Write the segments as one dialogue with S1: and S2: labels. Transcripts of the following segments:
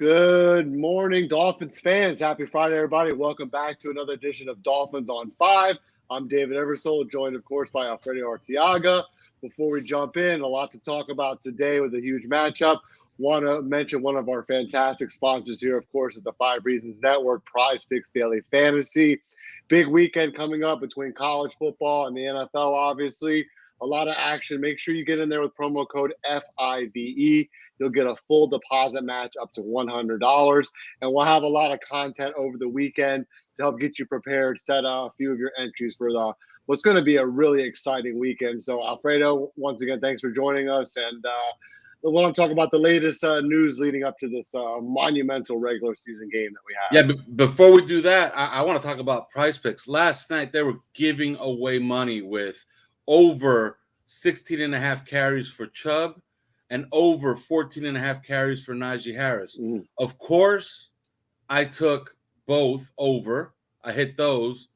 S1: Good morning, Dolphins fans. Happy Friday, everybody. Welcome back to another edition of Dolphins on 5. I'm David Eversole, joined, of course, by Alfredo Arteaga. Before we jump in, a lot to talk about today with a huge matchup. Want to mention one of our fantastic sponsors here, of course, is the 5 Reasons Network, Prize Picks Daily Fantasy. Big weekend coming up between college football and the NFL, obviously. A lot of action. Make sure you get in there with promo code FIVE. You'll get a full deposit match up to $100. And we'll have a lot of content over the weekend to help get you prepared, set a few of your entries for what's going to be a really exciting weekend. So, Alfredo, once again, thanks for joining us. And we want to talk about the latest news leading up to this monumental regular season game that we have.
S2: Yeah, before we do that, I want to talk about Prize Picks. Last night, they were giving away money with over 16 and a half carries for Chubb and over 14 and a half carries for Najee Harris. Of course, I took both over. I hit those.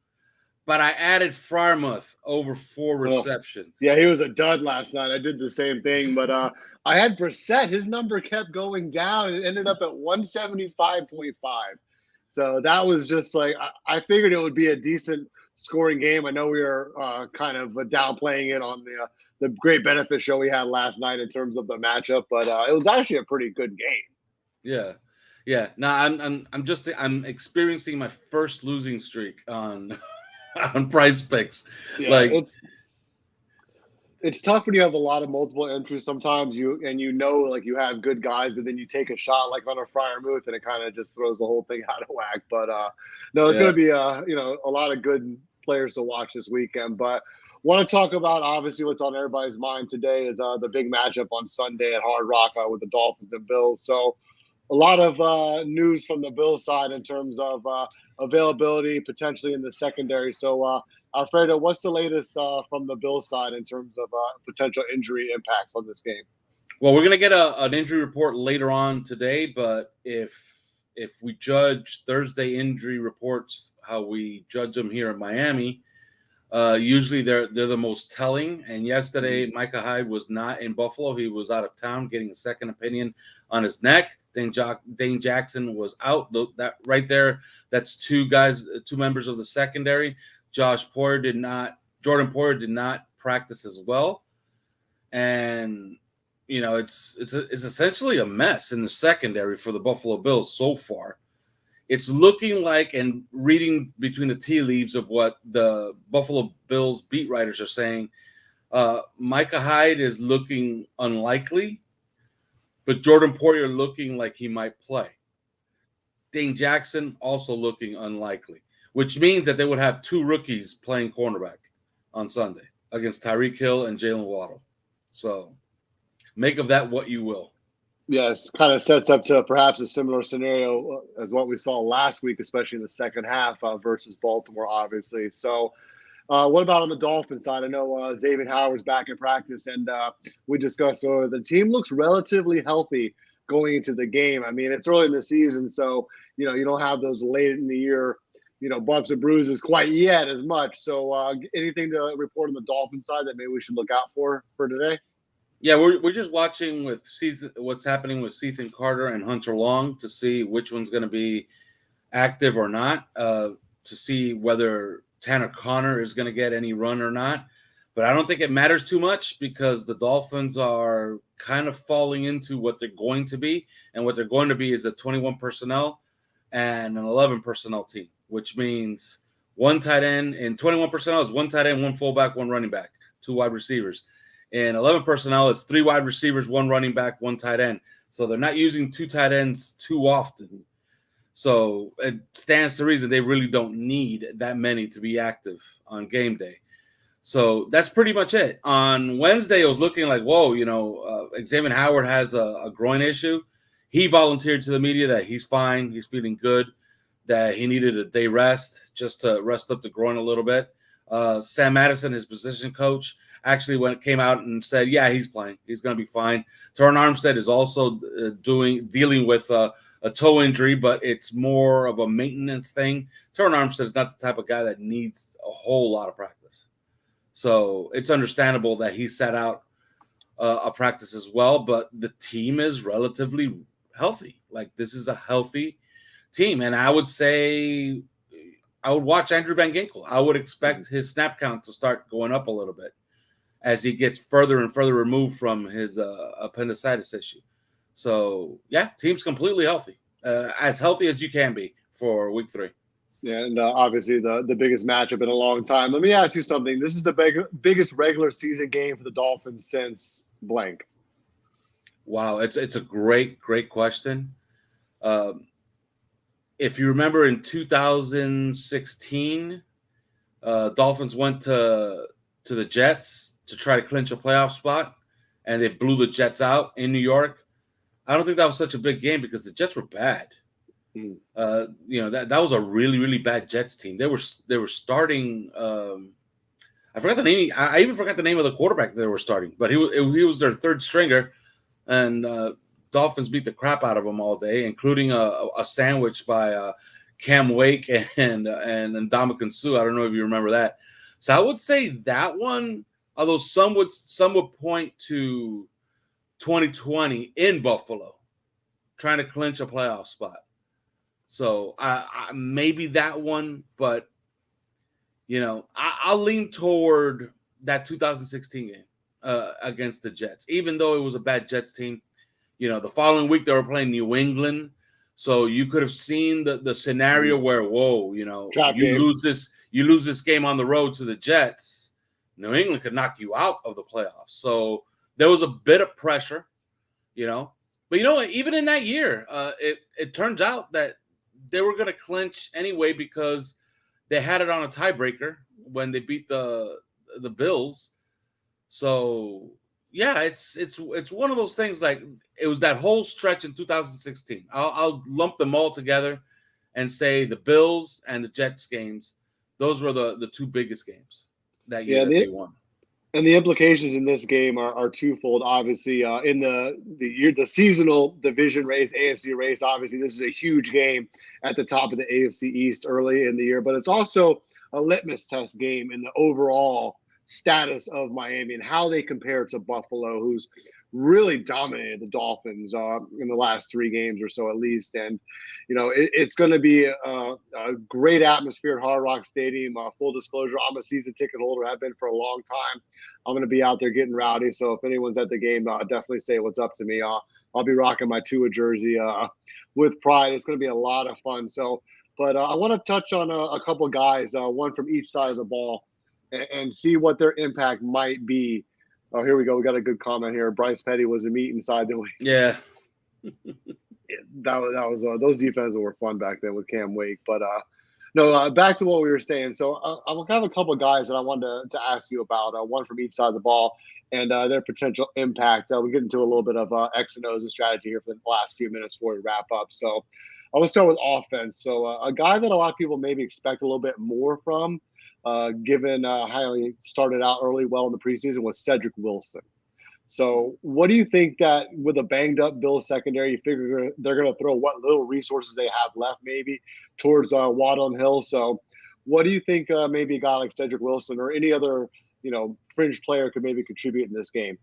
S2: But I added Frymouth over 4 receptions.
S1: Yeah, he was a dud last night. I did the same thing. But I had Brissett. His number kept going down. It ended up at 175.5. So that was just like I figured it would be a decent scoring game. I know we were kind of downplaying it on the great benefit show we had last night in terms of the matchup, but it was actually a pretty good game.
S2: Yeah. Now I'm experiencing my first losing streak on Prize Picks.
S1: Yeah, it's tough when you have a lot of multiple entries. Sometimes you have good guys, but then you take a shot like on a Freiermuth and it kind of just throws the whole thing out of whack. But no, it's going to be a lot of good players to watch this weekend. But want to talk about obviously what's on everybody's mind today is the big matchup on Sunday at Hard Rock with the Dolphins and Bills. So a lot of news from the Bills side in terms of availability potentially in the secondary. So Alfredo, what's the latest from the Bills side in terms of potential injury impacts on this game?
S2: Well, we're going to get an injury report later on today, but if we judge Thursday injury reports how we judge them here in Miami, usually they're the most telling. And yesterday, Micah Hyde was not in Buffalo. He was out of town getting a second opinion on his neck. Dane Jackson was out. That right there, that's two members of the secondary. Jordan Poyer did not practice as well. And, it's essentially a mess in the secondary for the Buffalo Bills so far. It's looking like, and reading between the tea leaves of what the Buffalo Bills beat writers are saying, Micah Hyde is looking unlikely, but Jordan Poyer looking like he might play. Dane Jackson also looking unlikely, which means that they would have 2 rookies playing cornerback on Sunday against Tyreek Hill and Jalen Waddle. So make of that what you will.
S1: Yes, kind of sets up to perhaps a similar scenario as what we saw last week, especially in the second half versus Baltimore, obviously. So what about on the Dolphins side? I know Xavier Howard's back in practice, and we discussed the team looks relatively healthy going into the game. I mean, it's early in the season, so, you don't have those late in the year, bumps and bruises quite yet as much. So anything to report on the Dolphins side that maybe we should look out for today?
S2: Yeah, we're just watching what's happening with Ethan Carter and Hunter Long to see which one's going to be active or not, to see whether Tanner Connor is going to get any run or not. But I don't think it matters too much because the Dolphins are kind of falling into what they're going to be. And what they're going to be is a 21 personnel and an 11 personnel team, which means 1 tight end. And 21 personnel is 1 tight end, 1 fullback, 1 running back, 2 wide receivers. And 11 personnel is 3 wide receivers, 1 running back, 1 tight end. So they're not using 2 tight ends too often. So it stands to reason they really don't need that many to be active on game day. So that's pretty much it. On Wednesday, it was looking like, whoa, Xavier Howard has a groin issue. He volunteered to the media that he's fine, he's feeling good, that he needed a day rest just to rest up the groin a little bit. Sam Madison, his position coach, actually came out and said, yeah, he's playing. He's going to be fine. Teron Armstead is also dealing with a toe injury, but it's more of a maintenance thing. Teron Armstead is not the type of guy that needs a whole lot of practice. So it's understandable that he sat out a practice as well, but the team is relatively healthy. Like, this is a healthy team. And I would say I would watch Andrew Van Ginkel. I would expect his snap count to start going up a little bit as he gets further and further removed from his appendicitis issue. So, yeah, team's completely healthy. As healthy as you can be for week 3.
S1: Yeah, and obviously the biggest matchup in a long time. Let me ask you something. This is the biggest regular season game for the Dolphins since blank.
S2: Wow, it's a great question. If you remember in 2016, Dolphins went to the Jets to try to clinch a playoff spot, and they blew the Jets out in New York. I don't think that was such a big game because the Jets were bad. That was a really, really bad Jets team. They were starting. I forgot the name. I even forgot the name of the quarterback they were starting, but he was their third stringer, and Dolphins beat the crap out of them all day, including a sandwich by Cam Wake and Ndamukong Suh. I don't know if you remember that. So I would say that one, although some would point to 2020 in Buffalo, trying to clinch a playoff spot. So I maybe that one, but I'll lean toward that 2016 game against the Jets, even though it was a bad Jets team. The following week they were playing New England, so you could have seen the scenario where you lose this game on the road to the Jets, New England could knock you out of the playoffs. So there was a bit of pressure, But even in that year, it turns out that they were going to clinch anyway because they had it on a tiebreaker when they beat the Bills. So yeah, it's one of those things. Like, it was that whole stretch in 2016. I'll lump them all together and say the Bills and the Jets games. Those were the two biggest games that year that they won.
S1: And the implications in this game are twofold. Obviously, in the seasonal division race, AFC race, obviously this is a huge game at the top of the AFC East early in the year. But it's also a litmus test game in the overall status of Miami and how they compare to Buffalo, who's really dominated the Dolphins in the last 3 games or so at least. And it's going to be a great atmosphere at Hard Rock Stadium. Full disclosure, I'm a season ticket holder. I've been for a long time. I'm going to be out there getting rowdy. So if anyone's at the game, definitely say what's up to me. I'll be rocking my Tua jersey with pride. It's going to be a lot of fun. So, but I want to touch on a couple of guys, one from each side of the ball, and see what their impact might be. Oh, here we go. We got a good comment here. Bryce Petty was a meat inside the week.
S2: Yeah.
S1: That was those defenses were fun back then with Cam Wake. But back to what we were saying. So I have a couple of guys that I wanted to ask you about, one from each side of the ball and their potential impact. We get into a little bit of X and O's and strategy here for the last few minutes before we wrap up. So I will start with offense. So a guy that a lot of people maybe expect a little bit more from, given how he started out early well in the preseason, was Cedric Wilson. So what do you think that with a banged up Bills secondary, you figure they're going to throw what little resources they have left maybe towards Waddle and Hill? So what do you think maybe a guy like Cedric Wilson or any other, fringe player could maybe contribute in this game?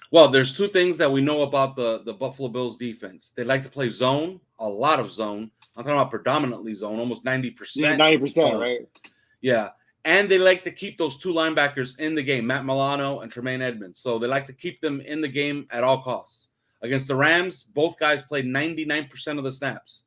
S2: Well, there's 2 things that we know about the Buffalo Bills defense. They like to play zone, a lot of zone. I'm talking about predominantly zone, almost 90%.
S1: 90%, right?
S2: Yeah. And they like to keep those 2 linebackers in the game, Matt Milano and Tremaine Edmonds. So they like to keep them in the game at all costs. Against the Rams, both guys played 99% of the snaps.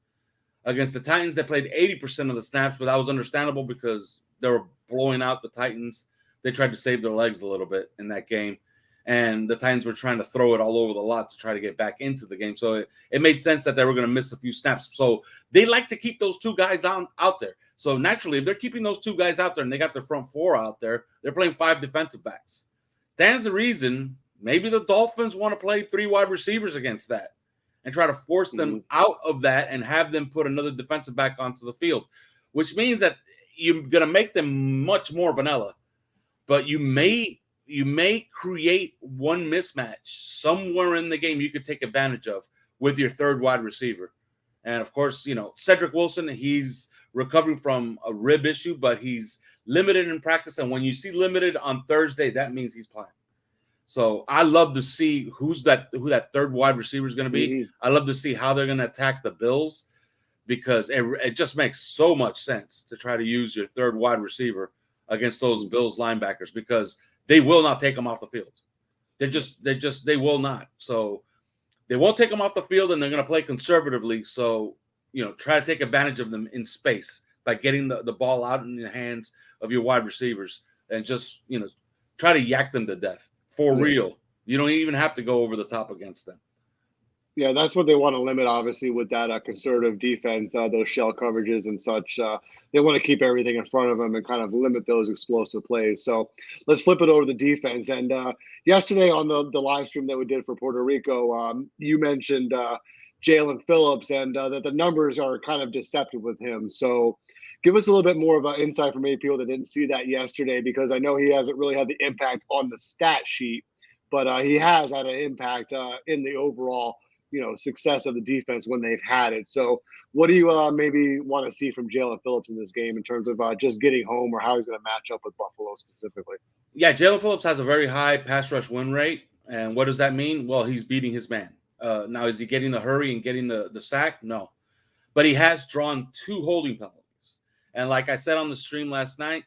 S2: Against the Titans, they played 80% of the snaps, but that was understandable because they were blowing out the Titans. They tried to save their legs a little bit in that game. And the Titans were trying to throw it all over the lot to try to get back into the game. So it made sense that they were going to miss a few snaps. So they like to keep those 2 guys out there. So naturally, if they're keeping those 2 guys out there and they got their front 4 out there, they're playing 5 defensive backs. Stands the reason maybe the Dolphins want to play 3 wide receivers against that and try to force them out of that and have them put another defensive back onto the field, which means that you're going to make them much more vanilla. But you may create one mismatch somewhere in the game you could take advantage of with your 3rd wide receiver. And of course, Cedric Wilson, he's recovering from a rib issue, but he's limited in practice. And when you see limited on Thursday, that means he's playing. So I love to see who that third wide receiver is going to be.
S1: Mm-hmm.
S2: I love to see how they're going to attack the Bills because it just makes so much sense to try to use your third wide receiver against those Bills linebackers because they will not take them off the field. They will not. So they won't take them off the field, and they're going to play conservatively. So, try to take advantage of them in space by getting the ball out in the hands of your wide receivers and just, try to yak them to death for real. You don't even have to go over the top against them.
S1: Yeah, that's what they want to limit, obviously, with that conservative defense, those shell coverages and such. They want to keep everything in front of them and kind of limit those explosive plays. So let's flip it over to the defense. And yesterday on the live stream that we did for Puerto Rico, you mentioned Jalen Phillips and that the numbers are kind of deceptive with him. So give us a little bit more of an insight from maybe people that didn't see that yesterday, because I know he hasn't really had the impact on the stat sheet, but he has had an impact in the overall success of the defense when they've had it. So what do you maybe want to see from Jalen Phillips in this game in terms of just getting home or how he's going to match up with Buffalo specifically?
S2: Yeah, Jalen Phillips has a very high pass rush win rate. And what does that mean? Well, he's beating his man. Now, is he getting the hurry and getting the sack? No. But he has drawn 2 holding penalties. And like I said on the stream last night,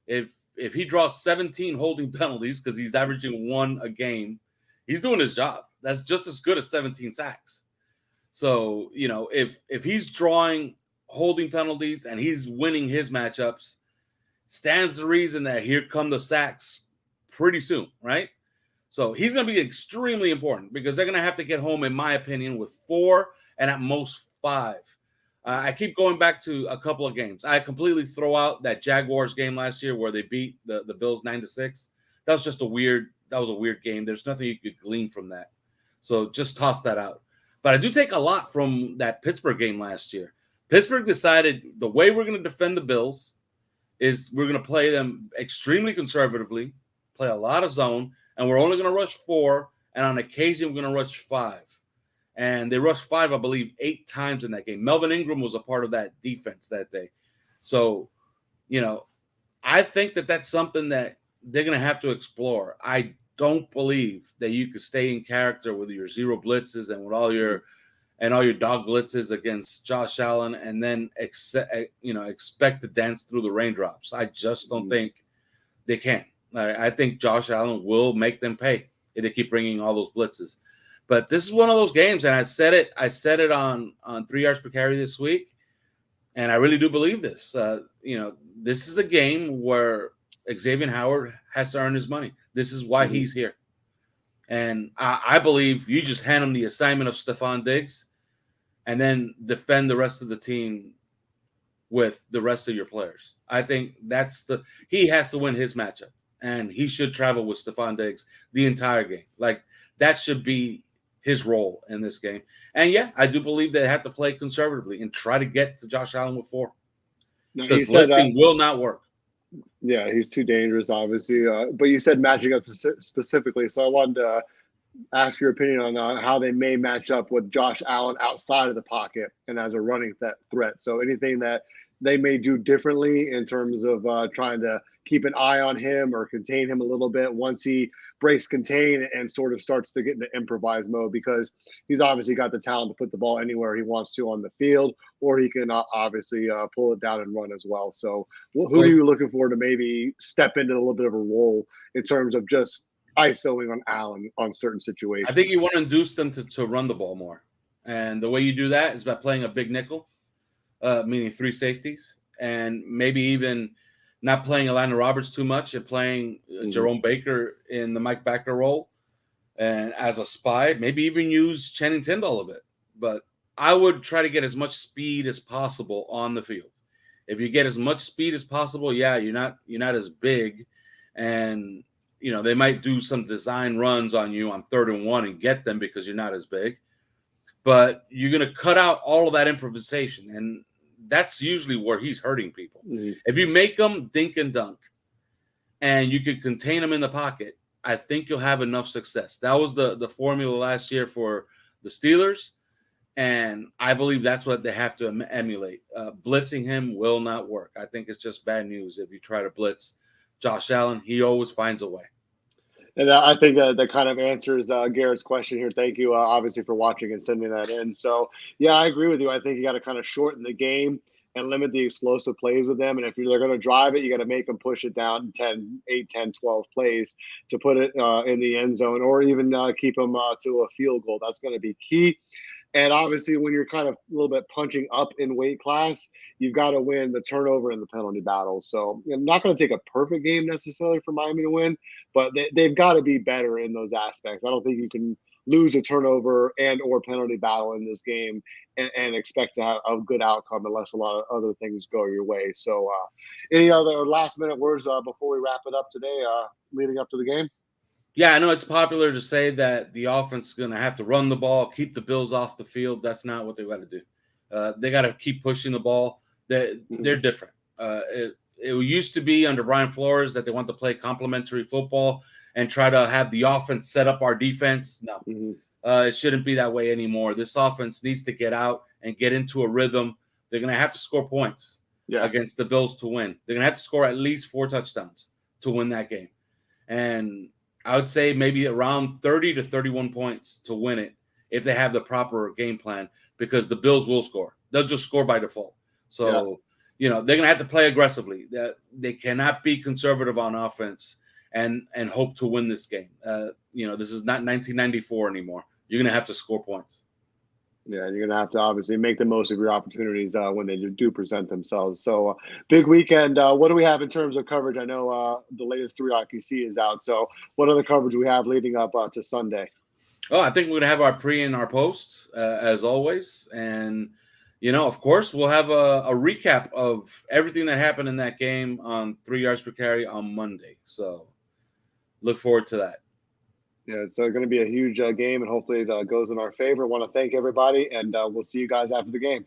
S2: if he draws 17 holding penalties because he's averaging 1 a game, he's doing his job. That's just as good as 17 sacks. So, if he's drawing holding penalties and he's winning his matchups, stands the reason that here come the sacks pretty soon, right? So he's going to be extremely important because they're going to have to get home, in my opinion, with 4 and at most 5. I keep going back to a couple of games. I completely throw out that Jaguars game last year where they beat the Bills 9-6. That was just a weird game. There's nothing you could glean from that. So just toss that out. But I do take a lot from that Pittsburgh game last year. Pittsburgh decided the way we're going to defend the Bills is we're going to play them extremely conservatively, play a lot of zone, and we're only going to rush 4, and on occasion we're going to rush 5. And they rushed 5, I believe, 8 times in that game. Melvin Ingram was a part of that defense that day. So, I think that that's something that they're going to have to explore. I don't believe that you could stay in character with your zero blitzes and with all your dog blitzes against Josh Allen and then expect to dance through the raindrops. I just don't think they can. I think Josh Allen will make them pay if they keep bringing all those blitzes. But this is one of those games, and I said it on 3 yards per carry this week, and I really do believe this. This is a game where Xavier Howard has to earn his money. This is why he's here. And I believe you just hand him the assignment of Stephon Diggs and then defend the rest of the team with the rest of your players. I think he has to win his matchup, and he should travel with Stephon Diggs the entire game. Like, that should be his role in this game. And, yeah, I do believe they have to play conservatively and try to get to Josh Allen with 4. Because blitzing will not work.
S1: Yeah, he's too dangerous, obviously. But you said matching up specifically, so I wanted to ask your opinion on how they may match up with Josh Allen outside of the pocket and as a running threat. So anything that they may do differently in terms of trying to keep an eye on him or contain him a little bit once he breaks contain and sort of starts to get into improvise mode, because he's obviously got the talent to put the ball anywhere he wants to on the field, or he can obviously pull it down and run as well. So who are you looking for to maybe step into a little bit of a role in terms of just ISOing on Allen on certain situations?
S2: I think you want to induce them to run the ball more. And the way you do that is by playing a big nickel, meaning 3 safeties, and maybe even not playing Atlanta Roberts too much and playing Jerome Baker in the Mike Backer role and as a spy, maybe even use Channing Tindall a bit. But I would try to get as much speed as possible on the field. If you get as much speed as possible, yeah, you're not as big, and they might do some design runs on you on 3rd and 1 and get them because you're not as big. But you're going to cut out all of that improvisation, and that's usually where he's hurting people. If you make them dink and dunk and you can contain them in the pocket, I think you'll have enough success. That was the formula last year for the Steelers, and I believe that's what they have to emulate. Blitzing him will not work. I think it's just bad news if you try to blitz Josh Allen. He always finds a way.
S1: And I think that kind of answers Garrett's question here. Thank you, obviously, for watching and sending that in. So, yeah, I agree with you. I think you got to kind of shorten the game and limit the explosive plays with them. And if they're going to drive it, you got to make them push it down 10, 8, 10, 12 plays to put it in the end zone or even keep them to a field goal. That's going to be key. And obviously, when you're kind of a little bit punching up in weight class, you've got to win the turnover and the penalty battle. So, not going to take a perfect game necessarily for Miami to win, but they've got to be better in those aspects. I don't think you can lose a turnover and or penalty battle in this game and expect to have a good outcome unless a lot of other things go your way. So, any other last minute words before we wrap it up today, leading up to the game?
S2: Yeah, I know it's popular to say that the offense is going to have to run the ball, keep the Bills off the field. That's not what they got to do. They got to keep pushing the ball. They're different. It used to be under Brian Flores that they want to play complementary football and try to have the offense set up our defense. No, it shouldn't be that way anymore. This offense needs to get out and get into a rhythm. They're going to have to score points against the Bills to win. They're going to have to score at least 4 touchdowns to win that game. And I would say maybe around 30 to 31 points to win it if they have the proper game plan, because the Bills will score. They'll just score by default. So, they're going to have to play aggressively. They cannot be conservative on offense and hope to win this game. This is not 1994 anymore. You're going to have to score points.
S1: Yeah, you're going to have to obviously make the most of your opportunities when they do present themselves. So, big weekend. What do we have in terms of coverage? I know the latest 3 IPC is out. So, what other coverage we have leading up to Sunday?
S2: Oh, I think we're going to have our pre and our post, as always. And, of course, we'll have a recap of everything that happened in that game on 3 yards per carry on Monday. So, look forward to that.
S1: Yeah, it's going to be a huge game, and hopefully it goes in our favor. I want to thank everybody, and we'll see you guys after the game.